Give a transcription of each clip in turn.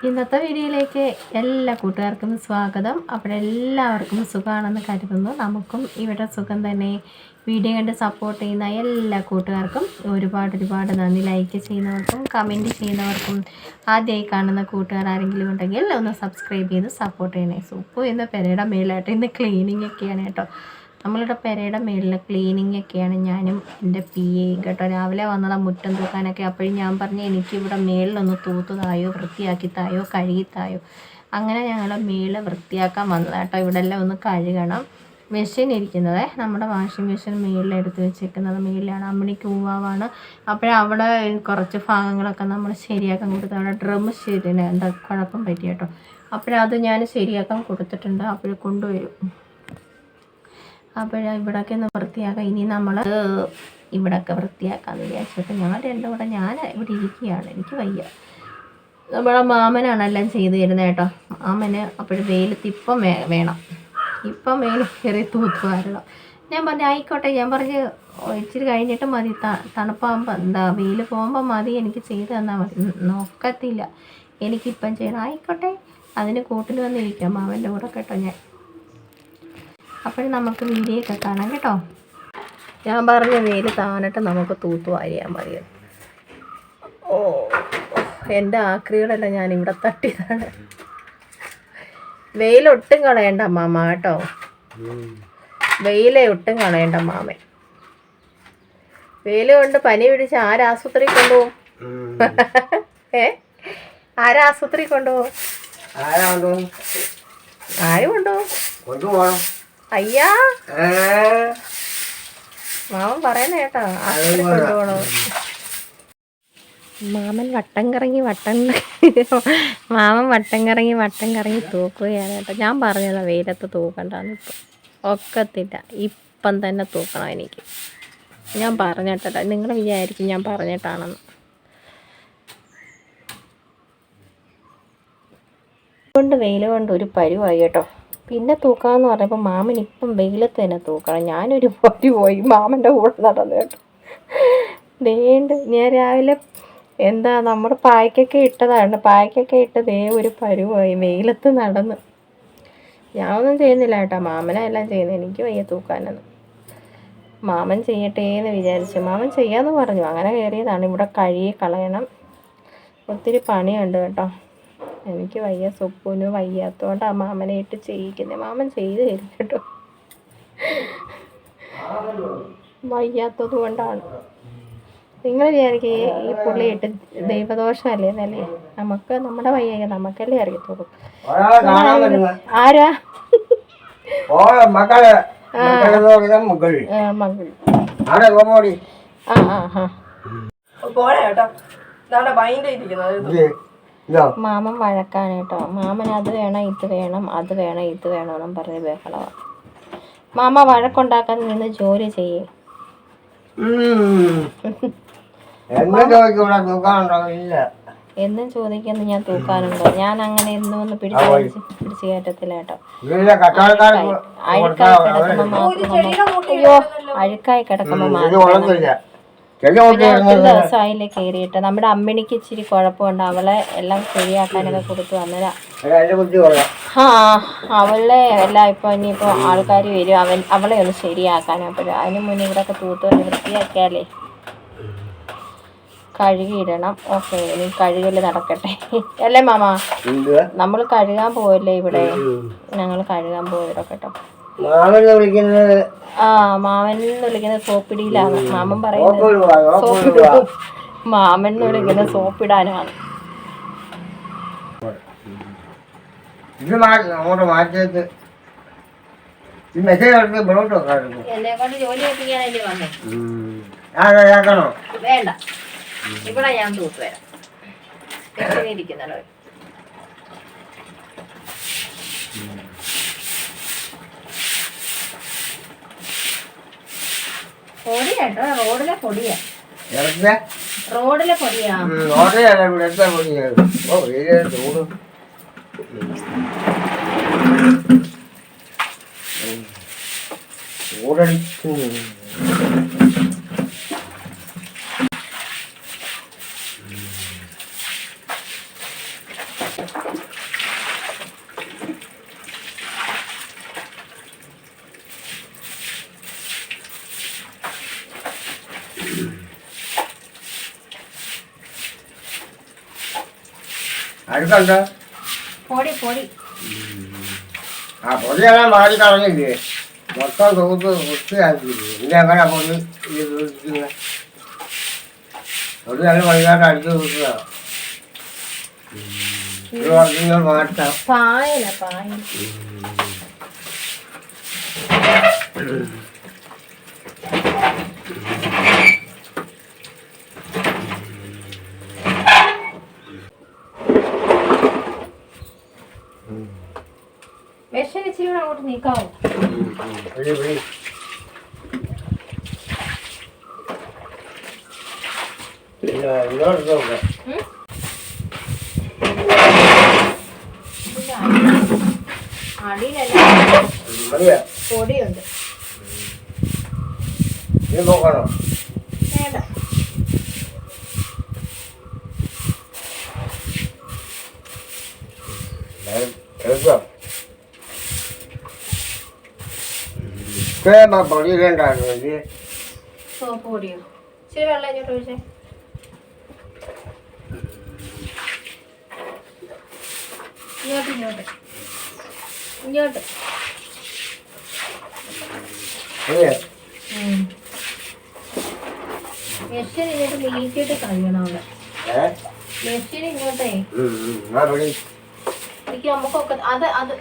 ഇന്നത്തെ വീഡിയോയിലേക്ക് എല്ലാ കൂട്ടുകാർക്കും സ്വാഗതം. അപ്പോൾ എല്ലാവർക്കും സുഖമാണെന്ന് കരുതുന്നു. നമുക്കും ഇവിടെ സുഖം തന്നെ. വീഡിയോ കണ്ട് സപ്പോർട്ട് ചെയ്യുന്ന എല്ലാ കൂട്ടുകാർക്കും ഒരുപാട് നന്ദി. ലൈക്ക് ചെയ്യുന്നവർക്കും കമൻറ്റ് ചെയ്യുന്നവർക്കും ആദ്യമായി കാണുന്ന കൂട്ടുകാർ ആരെങ്കിലും ഉണ്ടെങ്കിൽ ഒന്ന് സബ്സ്ക്രൈബ് ചെയ്ത് സപ്പോർട്ട് ചെയ്യണേ. സൂപ്പു ഇന്ന് പെരയുടെ മേലായിട്ട് ഇന്ന് ക്ലീനിങ് ഒക്കെയാണ് കേട്ടോ. നമ്മളുടെ പെരയുടെ മേളിൽ ക്ലീനിങ് ഒക്കെയാണ് ഞാനും എൻ്റെ PA കേട്ടോ. രാവിലെ വന്നതാണ് മുറ്റം തൂക്കാനൊക്കെ. അപ്പോഴും ഞാൻ പറഞ്ഞു എനിക്കിവിടെ മേളിലൊന്ന് തൂത്തുതായോ, വൃത്തിയാക്കി തായോ, കഴുകിത്തായോ. അങ്ങനെ ഞങ്ങൾ മേളിൽ വൃത്തിയാക്കാൻ വന്നതാണ് കേട്ടോ. ഇവിടെ എല്ലാം ഒന്ന് കഴുകണം. മെഷീൻ ഇരിക്കുന്നത് നമ്മുടെ വാഷിംഗ് മെഷീൻ മേളിലെടുത്ത് വെച്ചേക്കുന്നത് മേളിലാണ്. അമ്മണിക്ക് ഊവാവാണ്. അപ്പോഴവിടെ കുറച്ച് ഭാഗങ്ങളൊക്കെ നമ്മൾ ശരിയാക്കാൻ കൊടുത്തു. അവിടെ ഡ്രം ശരിയാണ് എന്താ കുഴപ്പം പറ്റി കേട്ടോ. അപ്പോഴത് ഞാൻ ശരിയാക്കാൻ കൊടുത്തിട്ടുണ്ട്. അപ്പോൾ കൊണ്ടുവരും. ഇവിടെയൊക്കെ ഒന്ന് വൃത്തിയാക്കാം. ഇനി നമ്മൾ ഇവിടെയൊക്കെ വൃത്തിയാക്കാമെന്ന് വിചാരിച്ചിട്ട് ഞങ്ങൾ രണ്ടും കൂടെ ഞാൻ ഇവിടെ ഇരിക്കുകയാണ്. എനിക്ക് വയ്യ. നമ്മളെ മാമനാണ് എല്ലാം ചെയ്ത് തരുന്നത് കേട്ടോ. മാമന് അപ്പോഴും വെയിലത്ത് ഇപ്പം വേണം. ഇപ്പം വെയിൽ കയറി തൂത്തുമാരണം. ഞാൻ പറഞ്ഞു ആയിക്കോട്ടെ. ഞാൻ പറഞ്ഞ് ഇച്ചിരി കഴിഞ്ഞിട്ട് മതി, തണുപ്പാകുമ്പോൾ എന്താ വെയിൽ പോകുമ്പോൾ മതി, എനിക്ക് ചെയ്ത് തന്നാൽ മതി. നോക്കത്തില്ല, എനിക്കിപ്പം ചെയ്യണം. ആയിക്കോട്ടെ, അതിന് കൂട്ടിൽ വന്നിരിക്കാം മാമൻ്റെ കൂടെ കേട്ടോ ഞാൻ. അപ്പോഴും നമുക്ക് വീഡിയോ ഒക്കെ കാണാം കേട്ടോ. ഞാൻ പറഞ്ഞ വെയിൽ താണിട്ട് നമുക്ക് തൂത്തു വാരിയാൽ മതി. ഓ, എൻ്റെ ആക്രികളെല്ലാം ഞാൻ ഇവിടെ തട്ടിയതാണ്. വെയിലൊട്ടും കളയണ്ട മാമ കേട്ടോ. വെയിലെ ഒട്ടും കളയണ്ട മാമൻ. വെയിൽ കൊണ്ട് പനി പിടിച്ച് ആരാശുപത്രി കൊണ്ടുപോകും? ആരാശുപത്രി കൊണ്ടുപോകും? ആര് കൊണ്ടുപോകും? അയ്യാ, മാമൻ പറയുന്ന കേട്ടോ, കൊണ്ടുപോകണോ. മാമൻ വട്ടം കറങ്ങി തൂക്കുകയാണ് കേട്ടോ. ഞാൻ പറഞ്ഞതാ വെയിലത്ത് തൂക്കണ്ടെന്ന്. ഇപ്പം ഒക്കത്തില്ല, ഇപ്പം തന്നെ തൂക്കണം എനിക്ക്. ഞാൻ പറഞ്ഞിട്ടല്ല, നിങ്ങൾ വിചാരിക്കും ഞാൻ പറഞ്ഞിട്ടാണെന്ന്. വെയിൽ കൊണ്ട് ഒരു പരുവായി കേട്ടോ. പിന്നെ തൂക്കാമെന്ന് പറഞ്ഞപ്പോൾ മാമൻ ഇപ്പം വെയിലത്ത് തന്നെ തൂക്കണം. ഞാനൊരു പോയി മാമൻ്റെ കൂടെ നടന്നു കേട്ടോ. ഞാൻ രാവിലെ എന്താ നമ്മുടെ പായ്ക്കൊക്കെ ഇട്ടതാണ്. പായ്ക്കൊക്കെ ഇട്ട് ഒരു പരുവായി വെയിലത്ത് നടന്ന്. ഞാൻ ഒന്നും ചെയ്യുന്നില്ല കേട്ടോ, മാമനെല്ലാം ചെയ്യുന്നത്. എനിക്ക് വയ്യ തൂക്കാനൊന്നും. മാമൻ ചെയ്യട്ടെ എന്ന് വിചാരിച്ചു. മാമൻ ചെയ്യാമെന്ന് പറഞ്ഞു. അങ്ങനെ കയറിയതാണ്. ഇവിടെ കഴുകി കളയണം. ഒത്തിരി പണിയുണ്ട് കേട്ടോ. എനിക്ക് വയ്യ, സൊപ്പൂന് വയ്യാത്തതുകൊണ്ടാണ് മാമനെ ഇട്ട് ചെയ്യിക്കുന്നത്. മാമൻ ചെയ്ത് തരും കേട്ടോ. വയ്യാത്തത് കൊണ്ടാണ്. നിങ്ങൾ വിചാരിക്കുക ഈ പുള്ളി ഇട്ട് ദൈവദോഷമല്ലേ എന്നല്ലേ. നമുക്ക് നമ്മുടെ വയ്യ നമുക്കല്ലേ അറിയത്തുള്ളൂ. ആരാ? മകൾ. മാമൻ വഴക്കാണ് കേട്ടോ. മാമൻ അത് വേണം ഇത് വേണം എന്നും പറഞ്ഞ് ബഹളമാണ്. മാമ വഴക്കുണ്ടാക്കാൻ നിന്ന് ജോലി ചെയ്യേ. എന്നും ചോദിക്കുന്നു ഞാൻ തൂക്കാനുണ്ടോ? ഞാൻ അങ്ങനെ എന്നും ഒന്ന് പിടിച്ച് കയറ്റത്തില്ല കേട്ടോ. അഴുക്കായി കിടക്കുമ്പോ ദിവസമായില്ലേ കയറിയിട്ട്. നമ്മുടെ അമ്മിണിക്ക് ഇച്ചിരി കുഴപ്പമുണ്ട്. അവളെ എല്ലാം ശരിയാക്കാനൊക്കെ കൊടുത്തു. അന്നേരം അവളെ എല്ലാം ഇപ്പൊ ഇനിയിപ്പോ ആൾക്കാർ വരും അവളെ ഒന്ന് ശരിയാക്കാൻ. അപ്പോഴും അതിന് മുന്നേ ഇവിടെയൊക്കെ തൂത്ത് വൃത്തിയാക്കിയാലേ കഴുകിയിടണം. ഓക്കെ, ഇനി കഴുകൽ നടക്കട്ടെ അല്ലേ മാമ? നമ്മൾ കഴുകാൻ പോവല്ലേ ഇവിടെ. ഞങ്ങൾ കഴുകാൻ പോയതോ കേട്ടോ. മാമൻ വിളിക്കുന്നത് സോപ്പിടിയിലാണ്. മാമൻ പറയുന്നത് മാമൻ വിളിക്കുന്നത് സോപ്പിടാനാണ്. എന്നെ കൊണ്ട് ജോലി എത്തിക്കാനല്ലേ വന്നേ? വേണ്ട, ഇവിടെ ഞാൻ തൂത്ത് വരാം. ഇരിക്കുന്നല്ലോ. പൊടിയാട്ടോ, റോഡിലെ പൊടിയാ. റോഡിലെ പൊടിയാ. അടുക്കുണ്ടോ? പൊടി പൊടി. ആ പൊടിയെല്ലാം മാറി കളഞ്ഞില്ലേ? മൊത്തം തൂത്ത് വൃത്തിയാക്കിയില്ലേ? പിന്നെ എങ്ങനെ പൊടി ഇരിക്കുന്നത്? പൊടി നല്ല വൈകാട്ട് അടിച്ചു തൂക്കുന്നതാണ്. മാറ്റാം. പായല പായൽ. വിഷം ഇച്ചിരി അങ്ങോട്ട് നീക്കാവോ? അടിയിലല്ല പൊടിയുണ്ട്. വേണ്ട. പൊടിയിലുണ്ടായിരുന്നു. സോപ്പ് പൊടിയോ? ഇച്ചിരി വെള്ളം ഇങ്ങോട്ട് ഒഴിച്ചേ. ഇങ്ങോട്ട് ഇങ്ങോട്ട് ഇങ്ങോട്ട്. മെഷീൻ ഇങ്ങോട്ട് നീക്കിയിട്ട് കഴിയണം അവിടെ. മെഷീൻ ഇങ്ങോട്ടേ എനിക്ക് നമുക്കൊക്കെ അത് അത്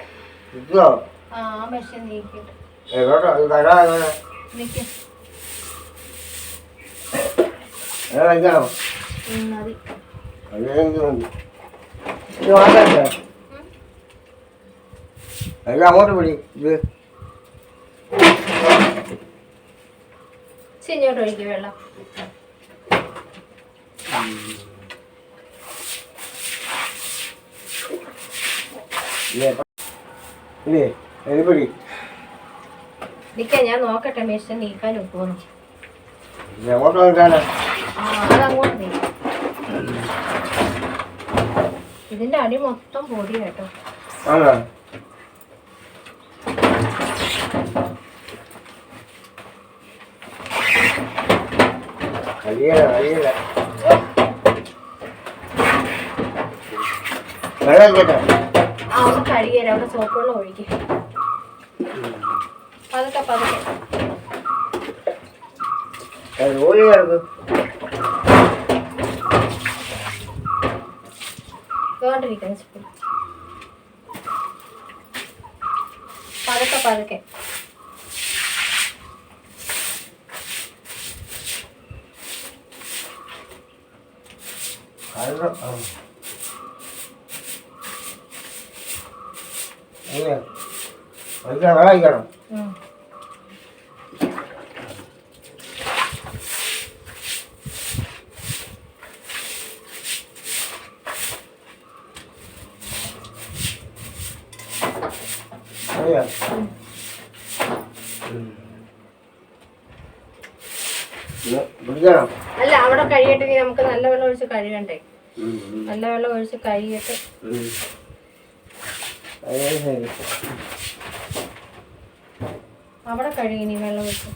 ആ മെഷീൻ നീക്കിയിട്ട് നിക്ക്. അങ്ങോട്ട് പിടി. ഇങ്ങോട്ട് ഒഴിക്കും വെള്ളം. നിക്ക ഞാൻ നോക്കട്ടെ മെഷീൻ നീക്കാൻ ഒക്കുമെന്ന്. അതങ്ങോട്ട് നീ. ഇതിന്റെ അടി മൊത്തം പൊടി കേട്ടോ. ആ ഒന്ന് കഴുകിയരാ. അവിടെ സോപ്പ് വെള്ളം ഒഴിക്കും. പതുക്കെ പതുക്കെ. ഇതുകൊണ്ടിരിക്കുന്നു സ്പൂൺ. പതുക്കെ പതുക്കെ. വെള്ളം അല്ല അവിടെ കഴിയട്ടെ. നമുക്ക് നല്ല വെള്ളം ഒഴിച്ച് കഴുകണ്ടേ? നല്ല വെള്ളം ഒഴിച്ച് കഴുകിയിട്ട് അവിടെ കഴുകി നീ വെള്ളം ഒഴിച്ച്.